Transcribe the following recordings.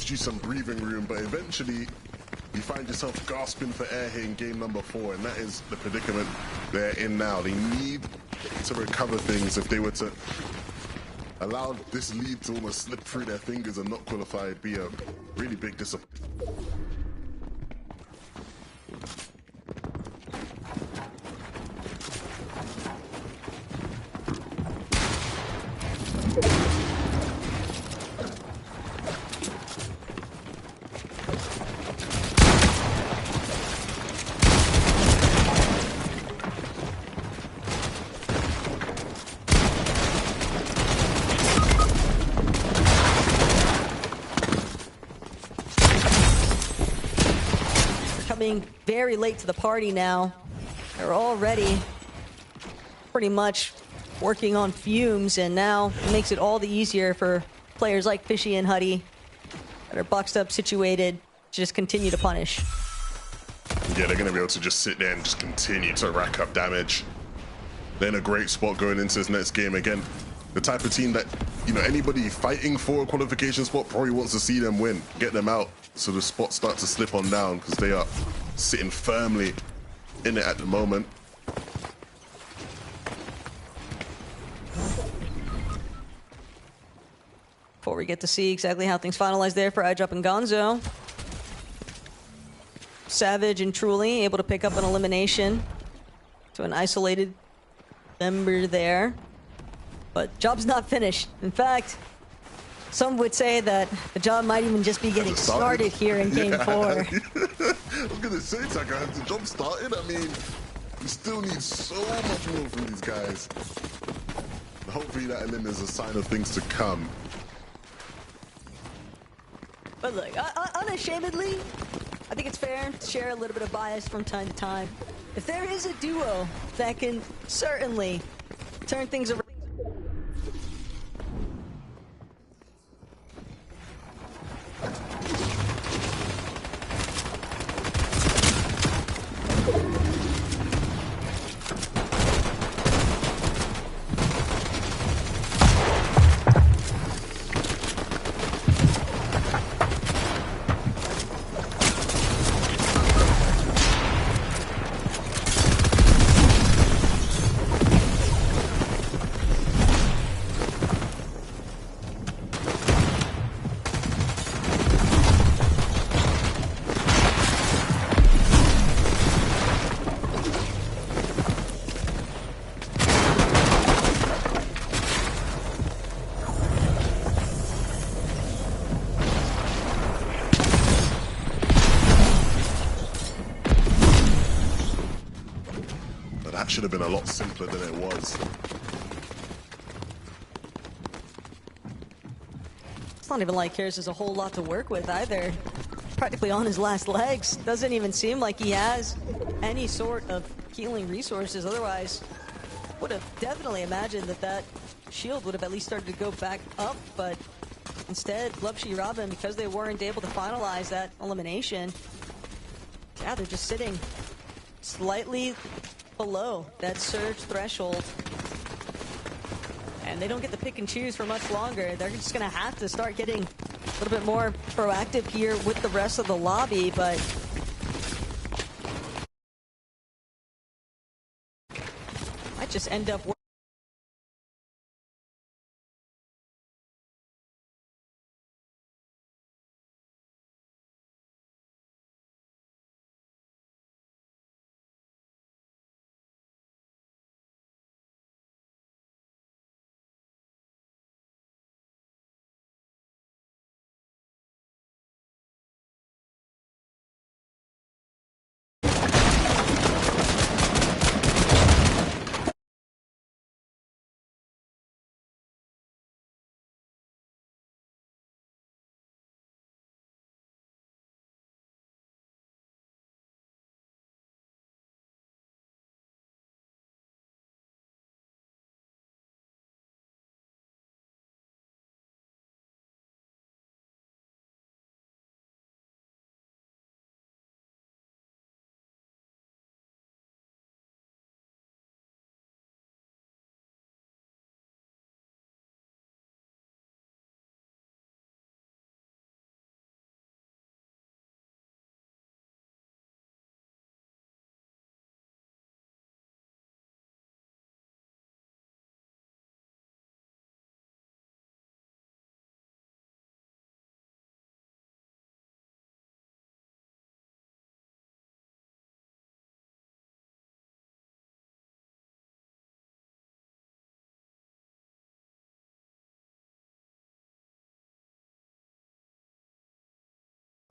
gives you some breathing room, but eventually you find yourself gasping for air here in game number 4, and that is the predicament they're in now. They need to recover things. If they were to allow this lead to almost slip through their fingers and not qualify, it'd be a really big disappointment. Coming very late to the party now. They're already pretty much working on fumes, and now it makes it all the easier for players like Fishy and Huddy that are boxed up situated to just continue to punish. Yeah, they're going to be able to just sit there and just continue to rack up damage. They're in a great spot going into this next game. Again, the type of team that, you know, anybody fighting for a qualification spot probably wants to see them win, get them out, so the spots start to slip on down, because they are sitting firmly in it at the moment. Before we get to see exactly how things finalize there for iDrop and Gonzo, Savage and Truly able to pick up an elimination to an isolated member there. But job's not finished. In fact, some would say that the job might even just be getting started here in Game 4. I was going to say, Taka, has the job started? I mean, we still need so much more from these guys. Hopefully that elim is a sign of things to come. But look, unashamedly, I think it's fair to share a little bit of bias from time to time. If there is a duo that can certainly turn things around, that should have been a lot simpler than it was. it's not even like Karis has a whole lot to work with either. Practically on his last legs. Doesn't even seem like he has any sort of healing resources. Otherwise, would have definitely imagined that that shield would have at least started to go back up, but instead, Glubshi Robin, because they weren't able to finalize that elimination, yeah, they're just sitting slightly below that surge threshold. And they don't get to pick and choose for much longer. They're just going to have to start getting a little bit more proactive here with the rest of the lobby, but might just end up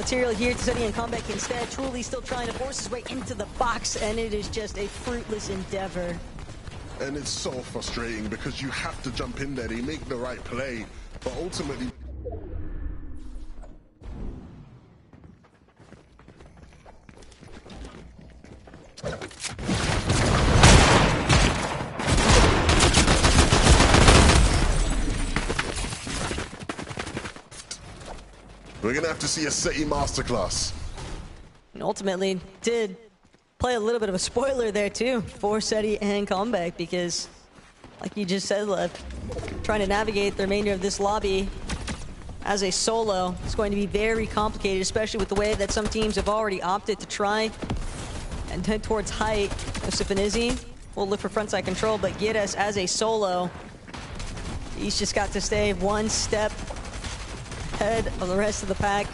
material here. Tsetti and Comeback instead. Truly still trying to force his way into the box, and it is just a fruitless endeavor. And it's so frustrating because you have to jump in there. They make the right play, but ultimately... We're gonna have to see a Tsetti masterclass. And ultimately did play a little bit of a spoiler there too for Tsetti and Comeback, because like you just said, Lev, trying to navigate the remainder of this lobby as a solo is going to be very complicated, especially with the way that some teams have already opted to try and head towards height. Yusuf and Izzy will look for frontside control, but Gieres as a solo, he's just got to stay one step ahead of the rest of the pack.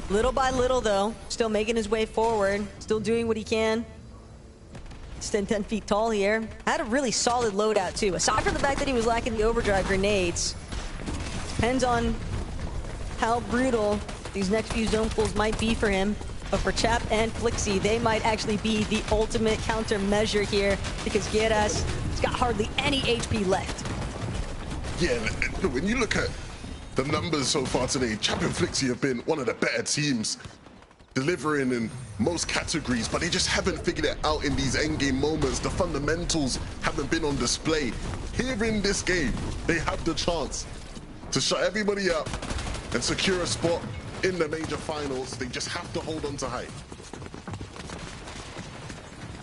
Little by little though, still making his way forward, still doing what he can. Still 10 feet tall here. Had a really solid loadout too. Aside from the fact that he was lacking the overdrive grenades, depends on how brutal these next few zone pulls might be for him. But for Chap and Flixie, they might actually be the ultimate countermeasure here, because Gieres has got hardly any HP left. Yeah, when you look at the numbers so far today, Chap and Flixie have been one of the better teams, delivering in most categories, but they just haven't figured it out in these endgame moments. The fundamentals haven't been on display. Here in this game, they have the chance to shut everybody up and secure a spot in the major finals. They just have to hold on to height.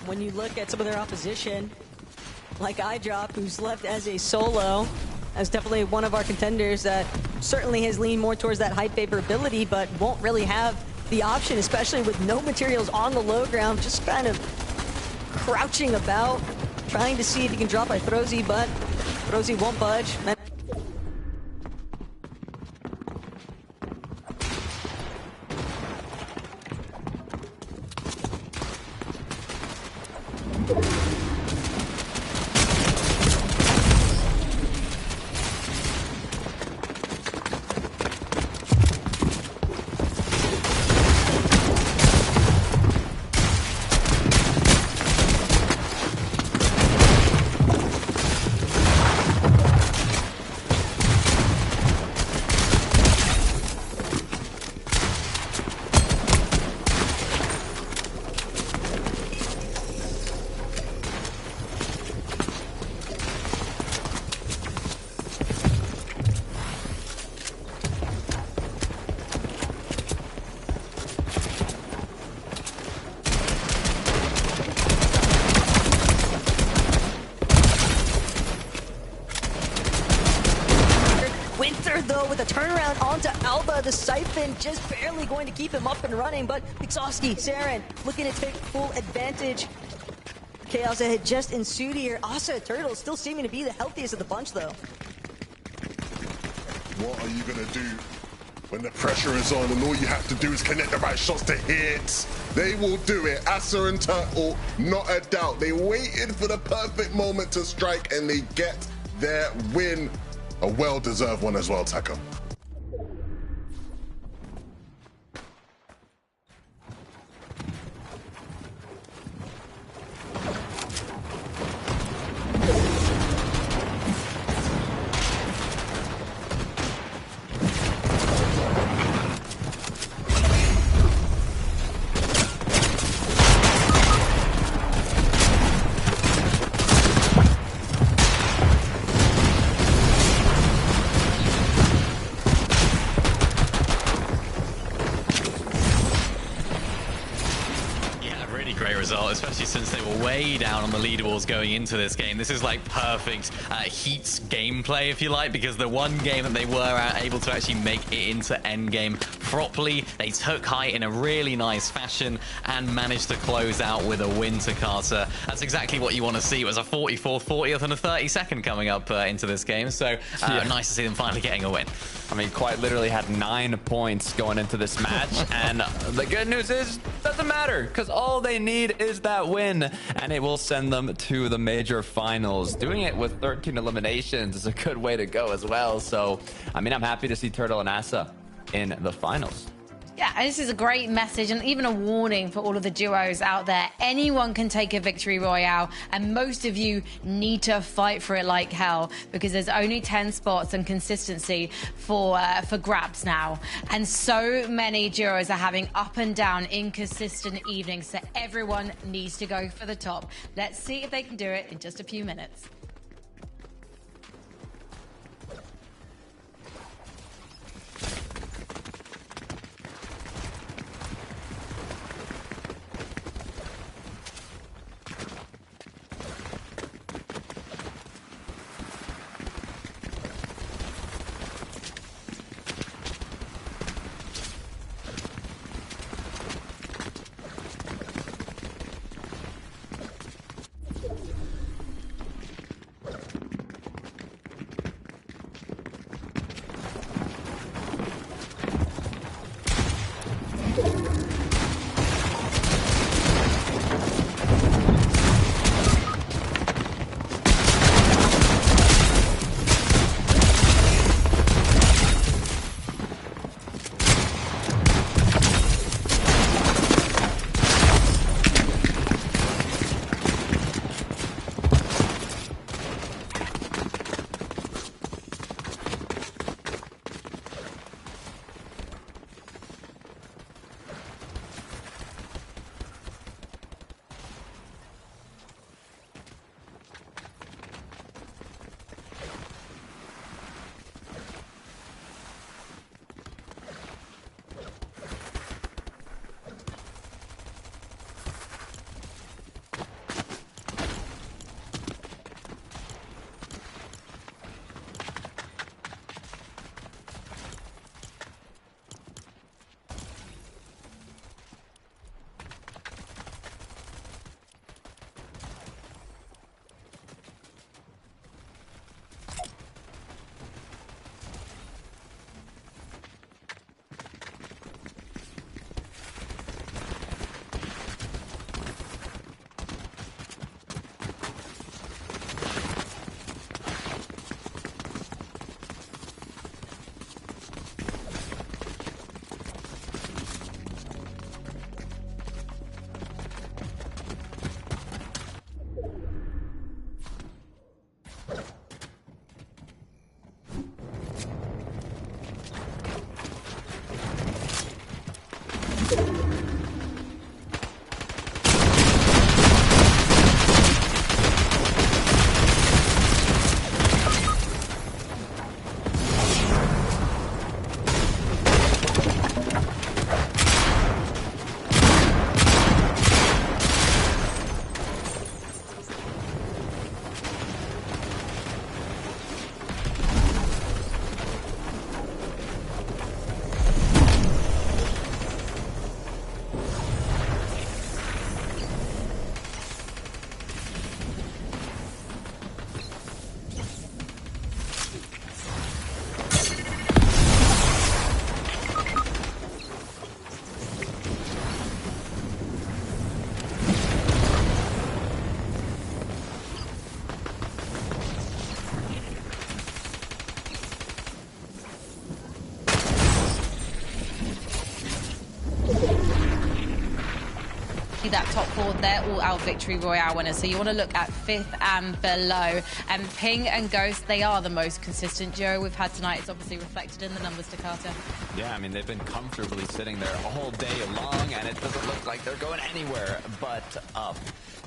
When you look at some of their opposition, like iDrop, who's left as a solo, as definitely one of our contenders that certainly has leaned more towards that height favorability, but won't really have the option, especially with no materials on the low ground, just kind of crouching about, trying to see if he can drop by Throzy, but Throzy won't budge. Though with a turnaround onto Alba, the Siphon just barely going to keep him up and running, but Pixoski, Saren looking to take full advantage. Chaos that had just ensued here. Asa Turtle still seeming to be the healthiest of the bunch though. What are you gonna do when the pressure is on and all you have to do is connect the right shots to hit? They will do it. Asa and Turtle, not a doubt. They waited for the perfect moment to strike and they get their win. A well-deserved one as well, Taka. Especially since they were way down on the leaderboards going into this game. This is like perfect Heat's gameplay, if you like, because the one game that they were able to actually make it into endgame properly, they took height in a really nice fashion and managed to close out with a win to Carter. That's exactly what you want to see. It was a 44th, 40th, and a 32nd coming up into this game. So nice to see them finally getting a win. I mean, quite literally had 9 points going into this match. And the good news is, doesn't matter, because all they need is that win, and it will send them to the major finals. Doing it with 13 eliminations is a good way to go as well. So, I mean, I'm happy to see Turtle and Asa in the finals. Yeah, and this is a great message and even a warning for all of the duos out there. Anyone can take a victory royale, and most of you need to fight for it like hell because there's only 10 spots and consistency for grabs now. And so many duos are having up and down, inconsistent evenings, so everyone needs to go for the top. Let's see if they can do it in just a few minutes. That top four, they're all out victory royale winners. So you want to look at 5th and below. And Ping and Ghost, they are the most consistent duo we've had tonight. It's obviously reflected in the numbers, Takata. Yeah, I mean, they've been comfortably sitting there all day long, and it doesn't look like they're going anywhere but up,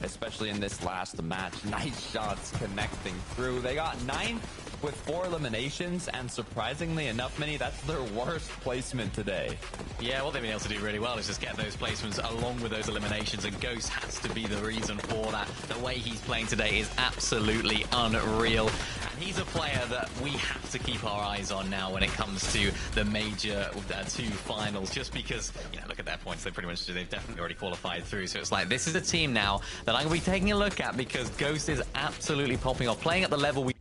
especially in this last match. Nice shots connecting through. They got 9th with 4 eliminations, and surprisingly enough, Mini, that's their worst placement today. Yeah, what they've been able to do really well is just get those placements along with those eliminations, and Ghost has to be the reason for that. The way he's playing today is absolutely unreal. And he's a player that we have to keep our eyes on now when it comes to the major 2 finals, just because, you know, look at their points. They've definitely already qualified through. So it's like, this is a team now that I'm going to be taking a look at because Ghost is absolutely popping off, playing at the level we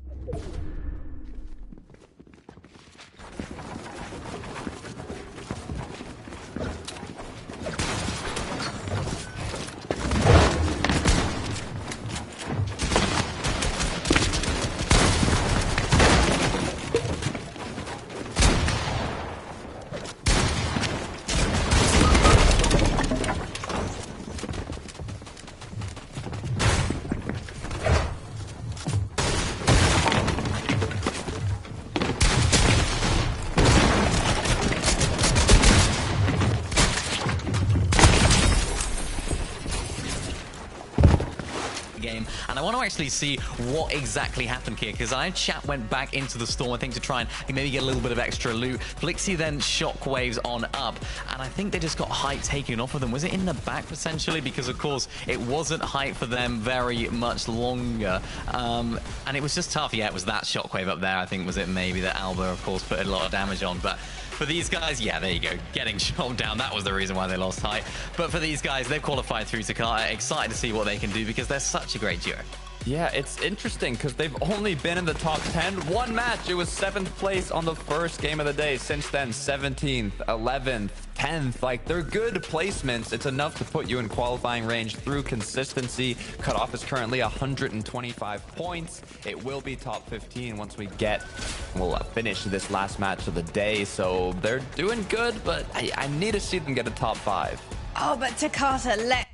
I want to actually see what exactly happened here, because chat went back into the storm, I think, to try and maybe get a little bit of extra loot. Blixie then shockwaves on up, and I think they just got height taken off of them. Was it in the back potentially? Because of course it wasn't height for them very much longer, and it was just tough. Yeah, it was that shockwave up there, I think, was it maybe that Alba of course put a lot of damage on. But for these guys, yeah, there you go, getting shot down, that was the reason why they lost height. But for these guys, they've qualified through to Carter. Excited to see what they can do, because they're such a great duo. Yeah, it's interesting because they've only been in the top 10 one match. It was 7th place on the first game of the day. Since then, 17th, 11th, 10th. Like, they're good placements. It's enough to put you in qualifying range through consistency. Cutoff is currently 125 points. It will be top 15 once we'll finish this last match of the day. So they're doing good, but I need to see them get a top 5. Oh, but Takata,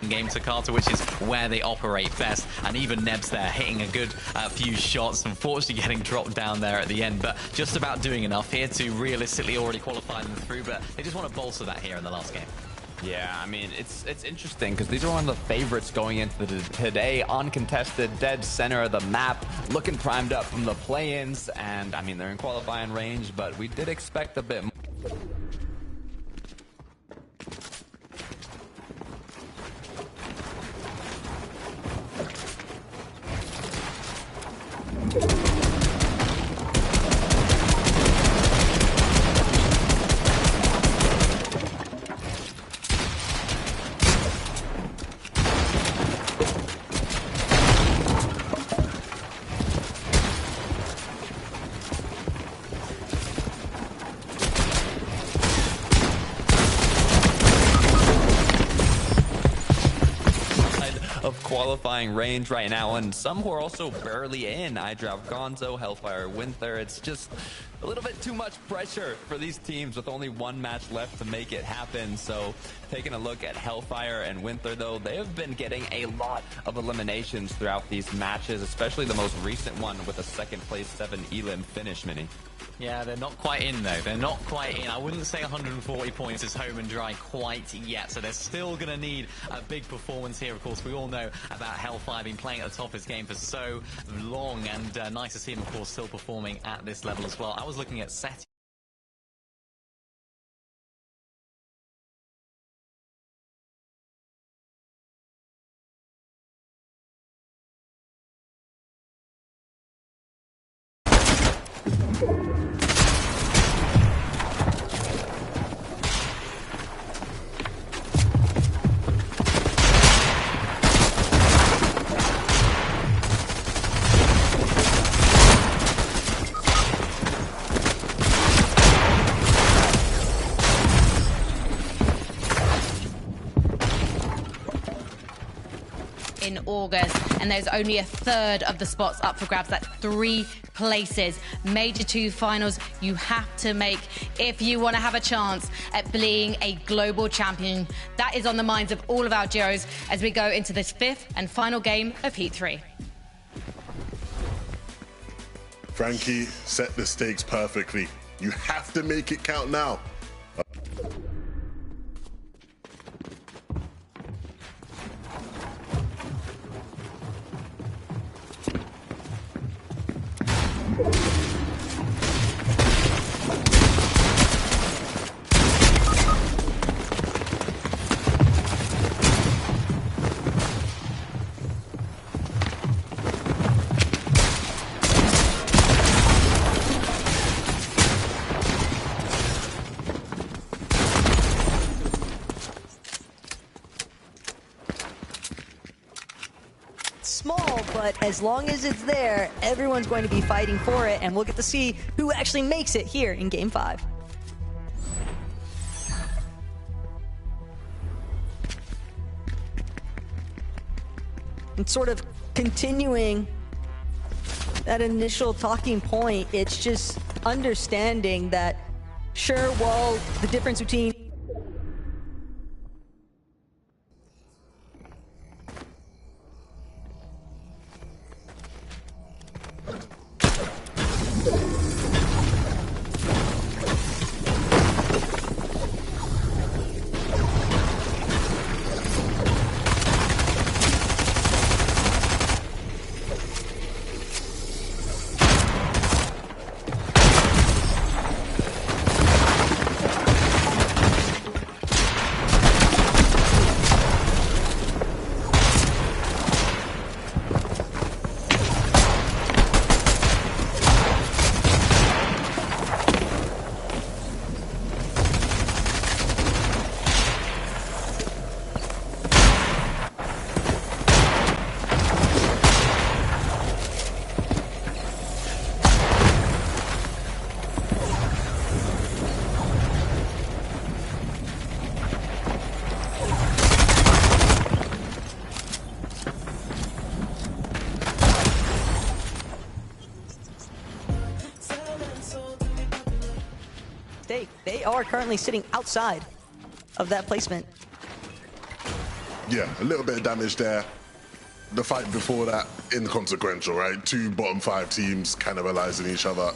game to Carter, which is where they operate best. And even Neb's there hitting a good few shots, unfortunately getting dropped down there at the end, but just about doing enough here to realistically already qualify them through. But they just want to bolster that here in the last game. Yeah, I mean, it's interesting because these are one of the favorites going into today. Uncontested, dead center of the map, looking primed up from the play-ins, and I mean, they're in qualifying range, but we did expect a bit more. Qualifying range right now, and some who are also barely in. iDrop, Gonzo, Hellfire, Winther. It's just a little bit too much pressure for these teams with only one match left to make it happen. So taking a look at Hellfire and Winther, though, they have been getting a lot of eliminations throughout these matches, especially the most recent one with a second place 7 Elim finish, Mini. Yeah, they're not quite in, though. They're not quite in. I wouldn't say 140 points is home and dry quite yet, so they're still going to need a big performance here. Of course, we all know about Hellfire being playing at the top of his game for so long, and nice to see him, of course, still performing at this level as well. I was looking at Seti. in August, and there's only a third of the spots up for grabs. That's 3 places. Major 2 finals you have to make if you want to have a chance at being a global champion. That is on the minds of all of our duos as we go into this 5th and final game of Heat 3. Frankie set the stakes perfectly. You have to make it count now. small, but as long as it's there, everyone's going to be fighting for it, and we'll get to see who actually makes it here in Game 5. And sort of continuing that initial talking point, it's just understanding that, sure, while the difference between they are currently sitting outside of that placement. Yeah, a little bit of damage there. The fight before that, inconsequential, right? Two bottom 5 teams cannibalizing each other.